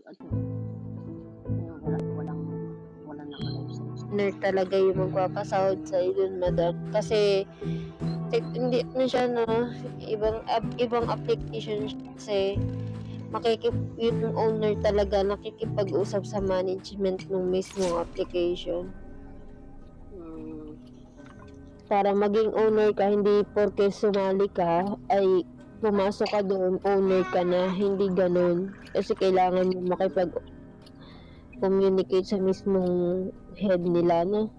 Ano, walang naka-license. Partner talaga yung magpapasahod sa'yo dun, madam. Kasi, hindi ano siya, no? Ibang application siya kasi yung owner talaga nakikipag-usap sa management ng mismong application. Para maging owner ka, hindi porke sumali ka, ay pumasok ka doon, owner ka na. Hindi ganun. Kasi kailangan mo makipag-communicate sa mismong head nila, no?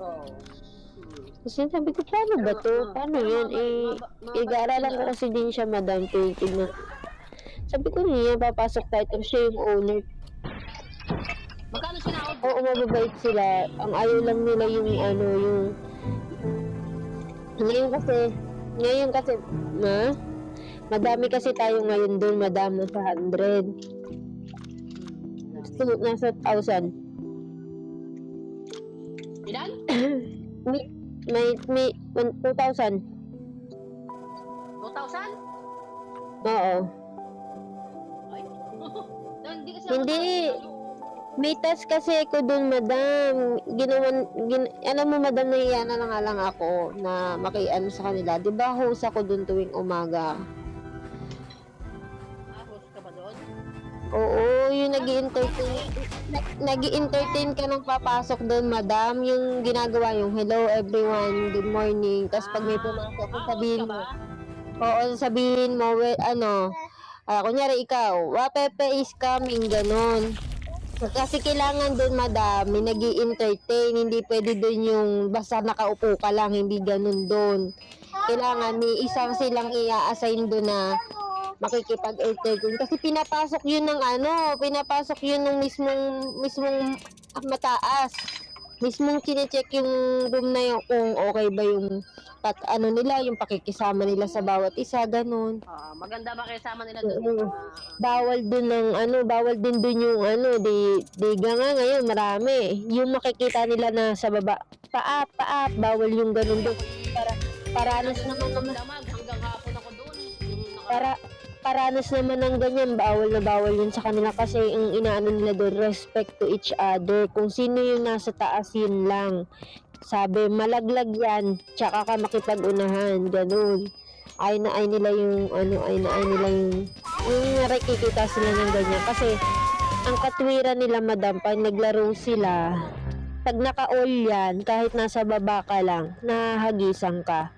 Kasi sabi ko, paano ba to? Paano yan?Ig-aaralan ko kasi din siya, madam, tingnan. Sabi ko niya, papasok tayo, tapos siya yung owner. Magkano sinahod? Oo, mababait sila. Ang ayaw lang nila yung ngayon kasi, madami kasi tayo ngayon doon, madam, nasa 100. So, nasa 1,000. Ilan? May 2,000. 2,000? Oo. Ay. Hindi kasi Hindi. May task kasi ako dun, madam. Alam mo, madam, nahiya na nga lang ako na makiano sa kanila. Di ba host ako dun tuwing umaga? Host ka ba doon? Oo, yung nag-i-entertain ka nang papasok dun, madam. Yung ginagawa yung hello everyone, good morning. Tapos pag may pumasok, sabihin mo. Oo, sabihin mo, kunyari ikaw, Wapepe is coming, ganon. Kasi kailangan doon, madam, may nag-i-entertain. Hindi pwede doon yung basta nakaupo ka lang, hindi ganun doon. Kailangan may isang silang i-assign doon na makikipag-entertain. Kasi pinapasok yun ng mismong mataas. Mismong kine-check yung room na yun kung okay ba yung yung pakikisama nila sa bawat isa, ganun. Maganda ba kasama nila doon? Bawal din dun yung diga nga ngayon, marami. Yung makikita nila na sa baba, paap, bawal yung ganun doon. Paranas naman Hanggang hapon ako doon. Paranas naman ng ganyan, bawal na bawal yun sa kanila kasi ang inaano nila doon, respect to each other. Kung sino yung nasa taas, yun lang. Sabi, malaglag yan, tsaka ka makipag-unahan, ganun. Ay na ay nila yung nakikita sila ng ganyan. Kasi, ang katwiran nila, madam, pag naglaro sila, pag naka-all yan, kahit nasa baba ka lang, nahahagisan ka.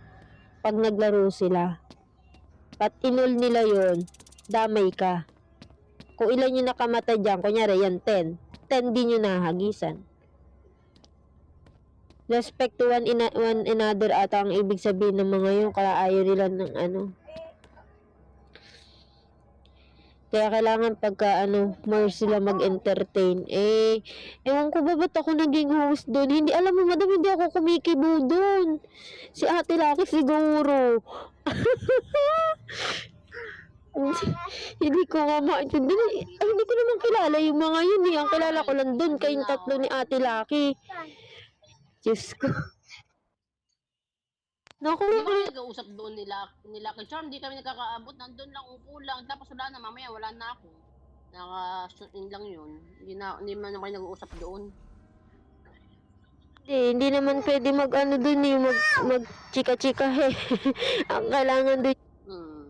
Pag naglaro sila. At inul nila yon, damay ka. Kung ilan yung nakamatay dyan, kunyari yan 10 din yung nahagisan. Respect to one another ata ang ibig sabihin ng mga yun, kaya ayaw nila ng kaya kailangan pagka more sila mag-entertain. Ewan ko ba ba't ako naging host doon? Hindi, alam mo, madam, hindi ako kumikibo doon. Si Ate Laki siguro. Hindi ko nga maintindihan. Hindi ko naman kilala yung mga yun eh. Ang kilala ko lang doon kayong tatlo ni Ate Laki. Diyos ko. Naku, Di ba nag-uusap doon nila kay Charm? Di kami nagkakaabot. Nandun lang, upo lang. Tapos wala na, mamaya wala na ako. Naka-shut-in lang yun. Hindi man kayo nag-uusap doon. hindi naman pwede doon eh. Mag-chika-chika eh. Ang kailangan doon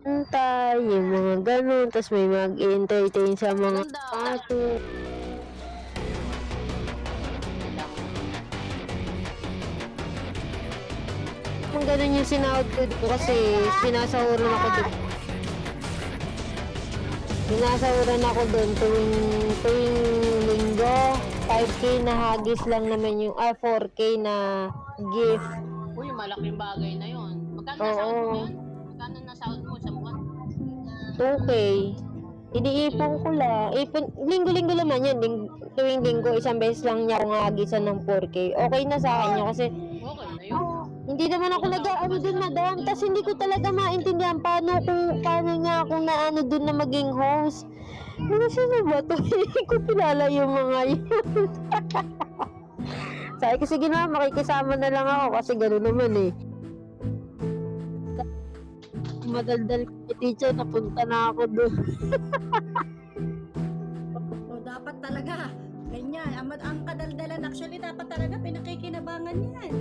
antay, yung mga ganun, tapos may mag-entertain sa mga pato. Kung ganun yung sinahod ko dito kasi sinasahuran ako doon. Sinasahuran ako doon tuwing linggo. 5K na hagis lang naman yung 4K na gift. Uy, malaking bagay na yun. Magkano na sahod mo yan? Magkano na sahod mo sa buwan? 2K. Iniipon ko lang. Linggo-linggo naman yun. Tuwing linggo, isang beses lang niya akong hagisan ng 4K. Okay na sa akin yun kasi okay na yun. Hindi naman ako nag-aano dun, madam. Tapos hindi ko talaga maintindihan paano niya ako naano dun na maging host. Sino ba to? Hindi ko kilala yung mga yun. Sabi ko, sige na, makikisama na lang ako kasi gano'n naman eh. Madaldal ko, teacher, napunta na ako doon. Dapat dapat talaga. Ganyan. Ang kadaldalan, actually, dapat talaga pinakikinabangan yan.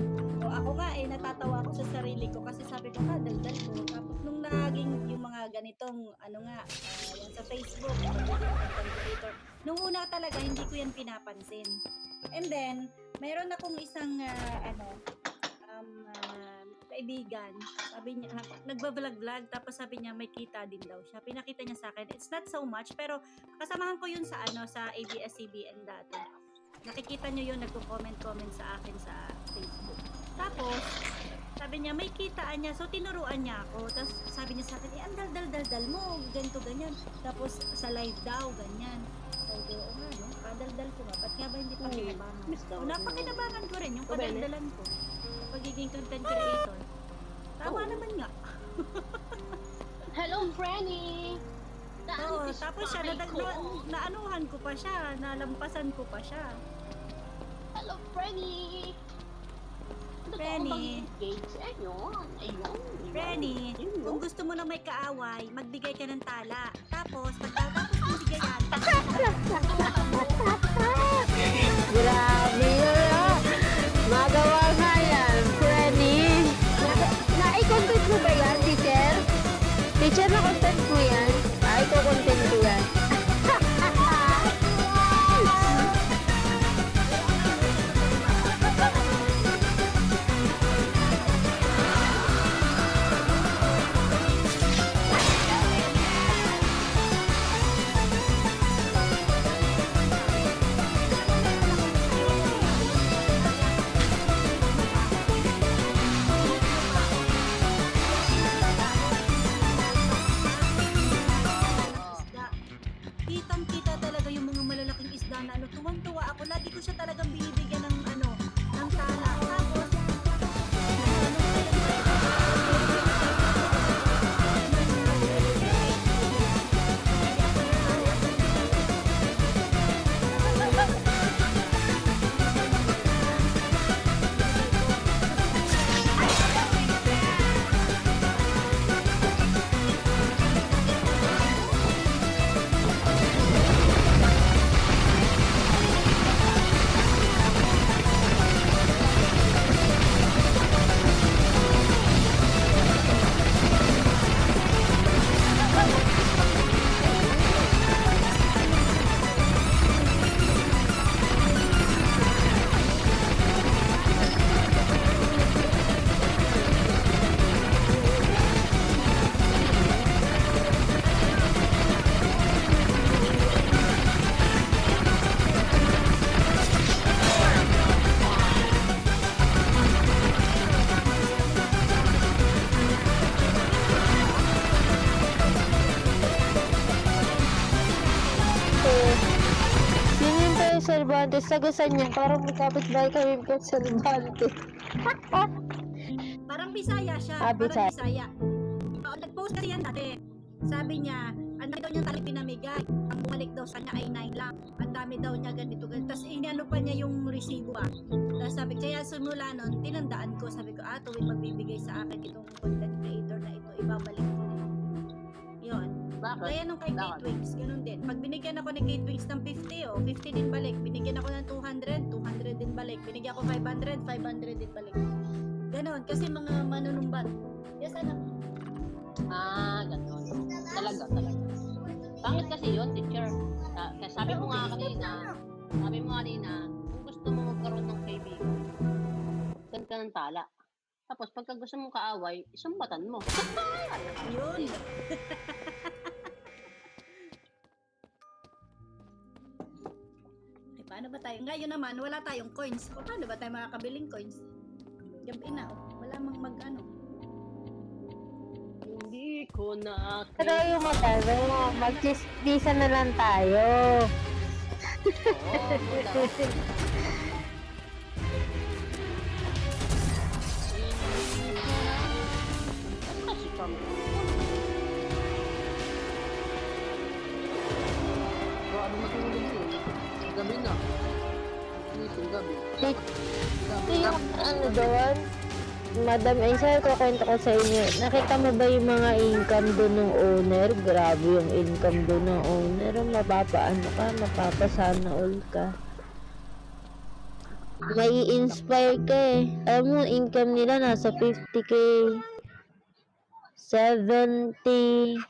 O ako nga natatawa ako sa sarili ko kasi sabi ko, daldal ko. Tapos nung naging yung mga ganitong, yan sa Facebook, content creator, nung una talaga, hindi ko yan pinapansin. And then, meron akong isang, kaibigan, sabi niya, nagba-vlog, tapos sabi niya may kita din daw siya. Pinakita niya sa akin. It's not so much, pero kasamahan ko yun sa sa ABS-CBN dati. Nakikita niyo yun, nagko-comment sa akin sa Facebook. Tapos, sabi niya, may kitaan niya. So, tinuruan niya ako. Tapos, sabi niya sa akin, ang dal mo, ganito, ganyan. Tapos, sa live daw, ganyan. Sabi ko, nga, no? Kadaldal ko nga. Ba't nga ba hindi pa kinabangan? Napakinabangan ko rin yung kadaldalan ko. Pagiging content creator. Tama naman nga. Hello, Frenny! Oo, tapos siya, naanuhan ko pa siya, nalampasan ko pa siya. Hello, Frenny! Frenny. Ayun. Frenny, kung gusto mo na may kaaway, magbigay ka ng tala. Tapos, pagkatapos ng bigayan, Grabe yun. Magawa nga yan, Frenny. Na-content mo ba yan, teacher? Teacher, na-content mo yan? Ay, ko-content ko yan. kitang-kita talaga yung mga malalaking isda na tuwang-tuwa ako. Lagi ko siya talagang binibigyan ng ng tala. Tapos, Cervantes, tagasan niya. Parang may kapitbahay kami kay Cervantes. parang Bisaya siya. Ah, Parang Bisaya. Bisaya. Oo, nag-post kasi yan dati. Sabi niya, ang dami daw niyang tali pinamigay. Ang bumalik daw sa niya ay 9 lang. Ang dami daw niya ganito. Tapos inano pa niya yung resibo Tapos sabi, kaya simula nun, tinandaan ko. Sabi ko, tuwing magbibigay sa akin itong content creator na ito, ibabalik ko din. Yun. Bakit? Kaya nung kay Kate Wings, ganun din. Pag binigyan ako ni Kate Wings ng 50, 50 din balik. Binigyan ako ng 200, 200 din balik. Binigyan ako 500, 500 din balik. Ganon, kasi mga manunumbat. Yes, anak. Ganun. Talaga. Pangit kasi yun, teacher. Sabi mo nga kanina, kung gusto mo magkaroon ng kaibigan, gan ka ng tala. Tapos pagka gusto mong kaaway, isumbatan mo. Yun. Paano ba tayo? Ngayon naman, wala tayong coins. Paano ba tayo makakabiling coins? Gabi na, wala mang Hindi ko na... Pero yung mag-chismisa na lang tayo. Gabi na. Gabi. Yung ano doon? Madam, ay sir, kukwento ko sa inyo. Nakita mo ba yung mga income doon ng owner? Grabe yung income doon ng owner. Mapapaano ka, mapapasana all ka. May inspire ka eh. Alam mo, income nila nasa 50K, 70,